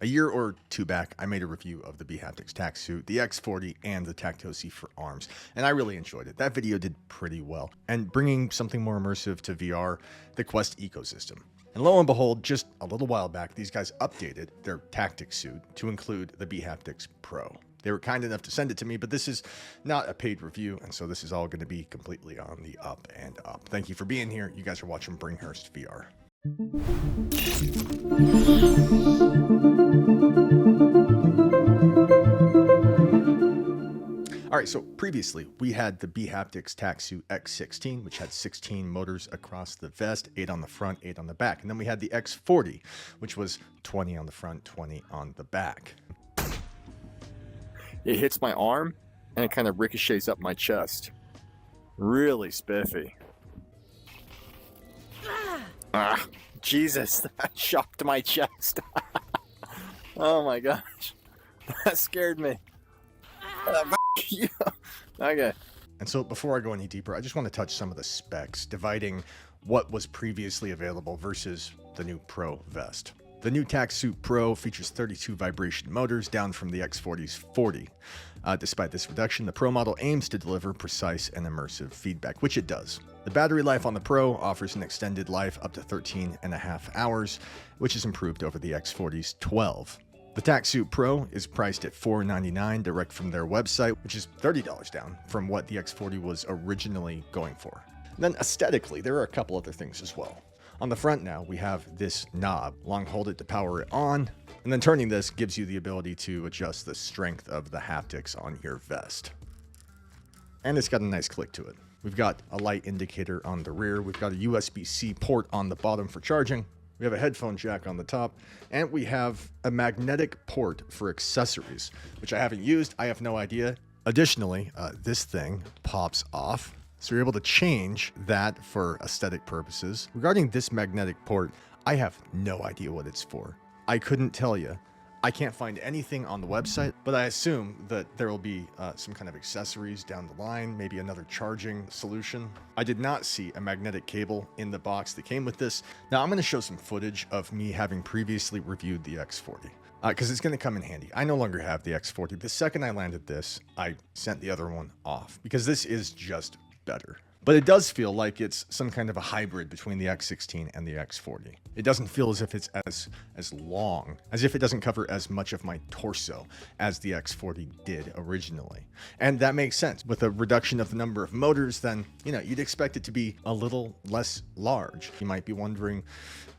A year or two back, I made a review of the BHaptics Tactsuit, the X40, and the Tactsuit for arms, and I really enjoyed it. That video did pretty well, and bringing something more immersive to VR, the Quest ecosystem. And lo and behold, just a little while back, these guys updated their Tactsuit to include the BHaptics Pro. They were kind enough to send it to me, but this is not a paid review, and so this is all going to be completely on the up and up. Thank you for being here. You guys are watching Bringhurst VR. All right, so previously we had the BHaptics Tactsuit X16, which had 16 motors across the vest, 8 on the front, 8 on the back. And then we had the X40, which was 20 on the front, 20 on the back. It hits my arm and it kind of ricochets up my chest. Really spiffy. Ah, Jesus, that shocked my chest. Oh my gosh, that scared me. Okay. And so before I go any deeper, I just want to touch some of the specs, dividing what was previously available versus the new Pro vest. The new Tactsuit Pro features 32 vibration motors, down from the X40's 40. Despite this reduction, the Pro model aims to deliver precise and immersive feedback, which it does. The battery life on the Pro offers an extended life up to 13.5 hours, which is improved over the X40's 12. The Tactsuit Pro is priced at $499 direct from their website, which is $30 down from what the X40 was originally going for. And then aesthetically, there are a couple other things as well. On the front now, we have this knob. Long hold it to power it on, and then turning this gives you the ability to adjust the strength of the haptics on your vest. And it's got a nice click to it. We've got a light indicator on the rear. We've got a USB-C port on the bottom for charging. We have a headphone jack on the top, and we have a magnetic port for accessories, which I haven't used. I have no idea. Additionally, this thing pops off, so you're able to change that for aesthetic purposes. Regarding this magnetic port, I have no idea what it's for. I couldn't tell you. I can't find anything on the website, but I assume that there will be some kind of accessories down the line, maybe another charging solution. I did not see a magnetic cable in the box that came with this. Now I'm going to show some footage of me having previously reviewed the X40 because it's going to come in handy. I no longer have the X40. The second I landed this, I sent the other one off because this is just better. But it does feel like it's some kind of a hybrid between the X16 and the X40. It doesn't feel as if it's as long, as if it doesn't cover as much of my torso as the X40 did originally. And that makes sense. With a reduction of the number of motors, then, you'd expect it to be a little less large. You might be wondering,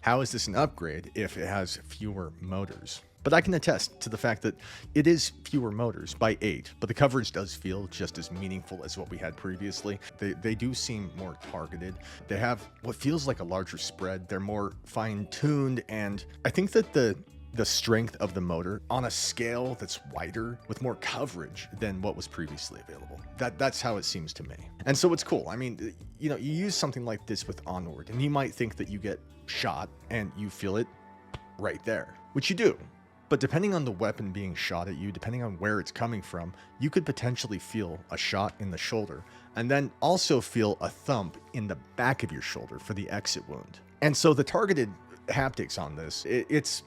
how is this an upgrade if it has fewer motors? But I can attest to the fact that it is fewer motors by 8, but the coverage does feel just as meaningful as what we had previously. They do seem more targeted. They have what feels like a larger spread. They're more fine-tuned, and I think that the strength of the motor on a scale that's wider with more coverage than what was previously available. That's how it seems to me. And so it's cool. I mean, you use something like this with Onward, and you might think that you get shot and you feel it right there, which you do. But depending on the weapon being shot at you, depending on where it's coming from, you could potentially feel a shot in the shoulder and then also feel a thump in the back of your shoulder for the exit wound. And so the targeted haptics on this, it's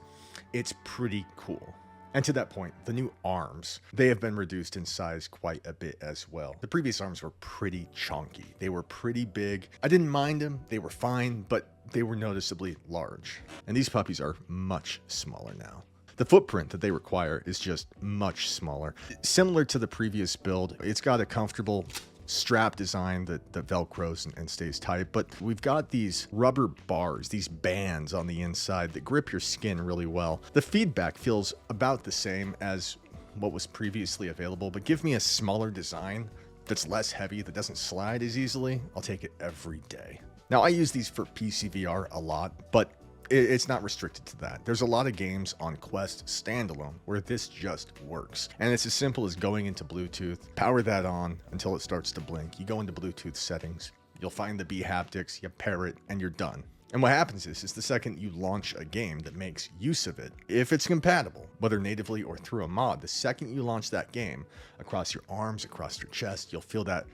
pretty cool. And to that point, the new arms, they have been reduced in size quite a bit as well. The previous arms were pretty chunky. They were pretty big. I didn't mind them. They were fine, but they were noticeably large. And these puppies are much smaller now. The footprint that they require is just much smaller. Similar to the previous build, it's got a comfortable strap design that velcros and stays tight, but we've got these rubber bars, these bands on the inside that grip your skin really well. The feedback feels about the same as what was previously available, but give me a smaller design that's less heavy, that doesn't slide as easily. I'll take it every day. Now, I use these for PC VR a lot, but it's not restricted to that. There's a lot of games on Quest standalone where this just works. And it's as simple as going into Bluetooth, power that on until it starts to blink. You go into Bluetooth settings, you'll find the BHaptics, you pair it, and you're done. And what happens is the second you launch a game that makes use of it, if it's compatible, whether natively or through a mod, the second you launch that game across your arms, across your chest, you'll feel that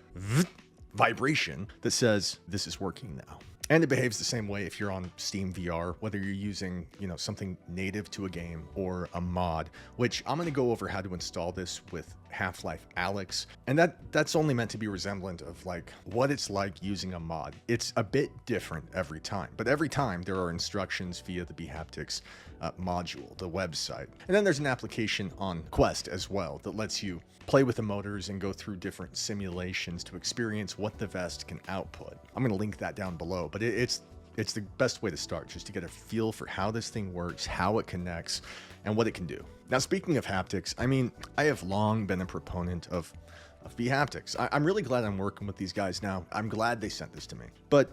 vibration that says this is working now. And it behaves the same way if you're on Steam VR, whether you're using, something native to a game or a mod, which I'm going to go over how to install this with Half-Life Alyx. And that's only meant to be resemblant of like what it's like using a mod. It's a bit different every time, but every time there are instructions via the BHaptics module, the website. And then there's an application on Quest as well that lets you play with the motors and go through different simulations to experience what the vest can output. I'm going to link that down below, but it's the best way to start, just to get a feel for how this thing works, how it connects, and what it can do. Now, speaking of haptics, I have long been a proponent of BHaptics. I'm really glad I'm working with these guys now. I'm glad they sent this to me. But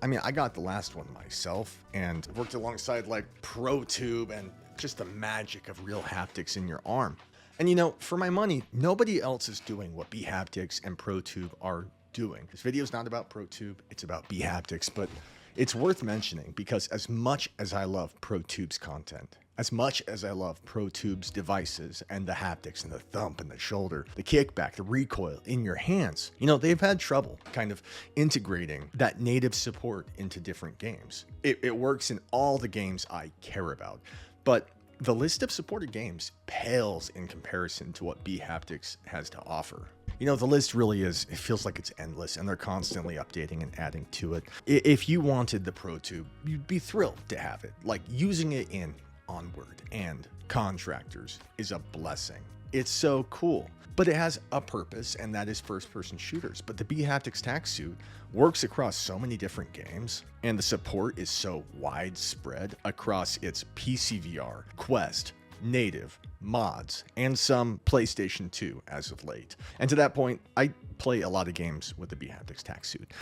I got the last one myself and worked alongside like ProTube and just the magic of real haptics in your arm. And for my money, nobody else is doing what BHaptics and ProTube are doing. This video is not about ProTube, it's about BHaptics, but it's worth mentioning because as much as I love ProTube's content, as much as I love ProTube's devices and the haptics and the thump and the shoulder, the kickback, the recoil in your hands, they've had trouble kind of integrating that native support into different games. It works in all the games I care about, but the list of supported games pales in comparison to what BHaptics has to offer. The list really is, it feels like it's endless and they're constantly updating and adding to it. If you wanted the ProTube, you'd be thrilled to have it. Like using it in Onward and Contractors is a blessing. It's so cool, but it has a purpose, and that is first-person shooters. But the BHaptics Tactsuit works across so many different games, and the support is so widespread across its PC VR, Quest, native, mods, and some PlayStation 2 as of late. And to that point, I play a lot of games with the BHaptics Tactsuit.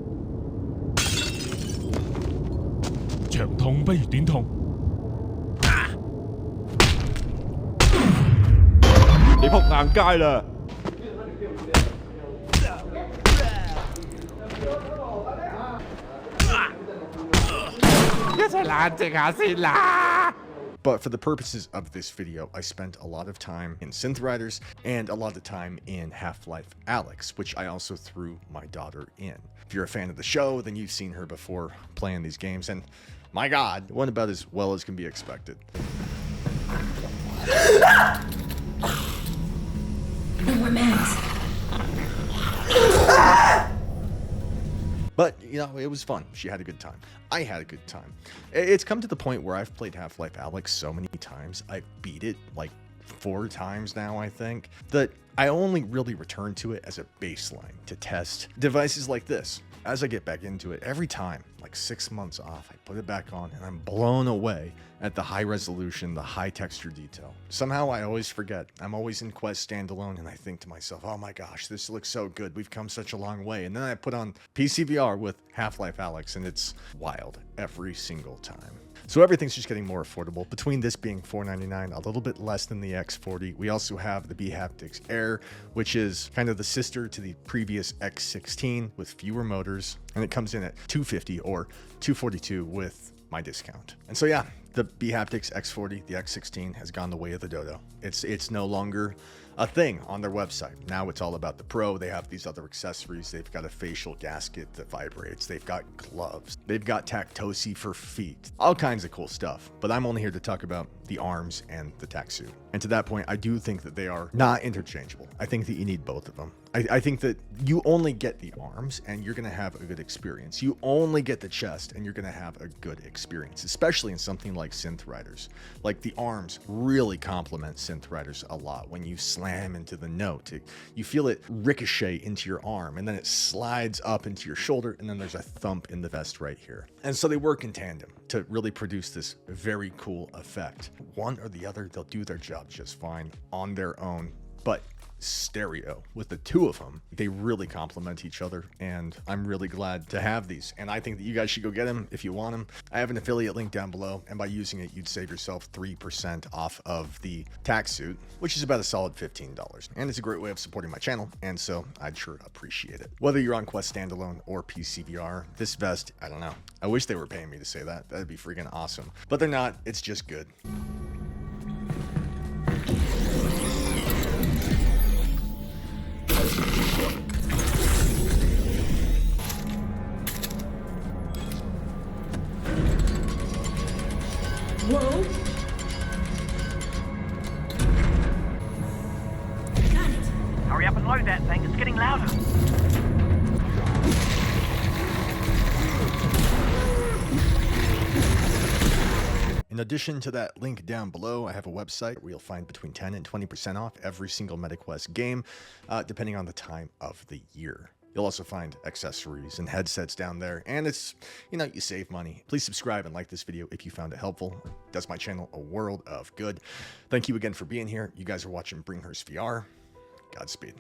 長痛不如短痛。你仆硬街啦！一齊冷靜下先啦！ But for the purposes of this video, I spent a lot of time in Synth Riders and a lot of time in Half-Life Alyx, which I also threw my daughter in. If you're a fan of the show, then you've seen her before playing these games, and my God, it went about as well as can be expected. No more mags. But, it was fun. She had a good time. I had a good time. It's come to the point where I've played Half-Life Alyx so many times, I've beat it like 4 times now, I think, that I only really return to it as a baseline to test devices like this. As I get back into it, every time, like 6 months off, I put it back on and I'm blown away at the high resolution, the high texture detail. Somehow I always forget. I'm always in Quest standalone and I think to myself, oh my gosh, this looks so good. We've come such a long way. And then I put on PC VR with Half-Life Alyx and it's wild every single time. So everything's just getting more affordable. Between this being $499, a little bit less than the X40, we also have the BHaptics Air, which is kind of the sister to the previous X16 with fewer motors, and it comes in at $250 or $242 with my discount. And so yeah, the BHaptics X40, the X16 has gone the way of the dodo. It's no longer a thing on their website. Now it's all about the Pro. They have these other accessories. They've got a facial gasket that vibrates. They've got gloves. They've got Tactosi for feet. All kinds of cool stuff. But I'm only here to talk about the arms and the Tactsuit. And to that point, I do think that they are not interchangeable. I think that you need both of them. I think that you only get the arms and you're going to have a good experience. You only get the chest and you're going to have a good experience, especially in something like Synth Riders. Like the arms really complement Synth Riders a lot. When you slam into the note, you feel it ricochet into your arm and then it slides up into your shoulder and then there's a thump in the vest right here. And so they work in tandem to really produce this very cool effect. One or the other, they'll do their job just fine on their own, but stereo with the two of them, they really complement each other, and I'm really glad to have these, and I think that you guys should go get them if you want them. I have an affiliate link down below, and by using it you'd save yourself 3% off of the Tactsuit, which is about a solid $15, and it's a great way of supporting my channel, and so I'd sure appreciate it. Whether you're on Quest standalone or PC VR, this vest, I don't know, I wish they were paying me to say that. That'd be freaking awesome, but they're not. It's just good. slow that thing. It's getting louder. In addition to that link down below, I have a website where you'll find between 10 and 20% off every single MetaQuest game, depending on the time of the year. You'll also find accessories and headsets down there, and it's, you save money. Please subscribe and like this video if you found it helpful. It does my channel a world of good. Thank you again for being here. You guys are watching Bringhurst VR. Godspeed.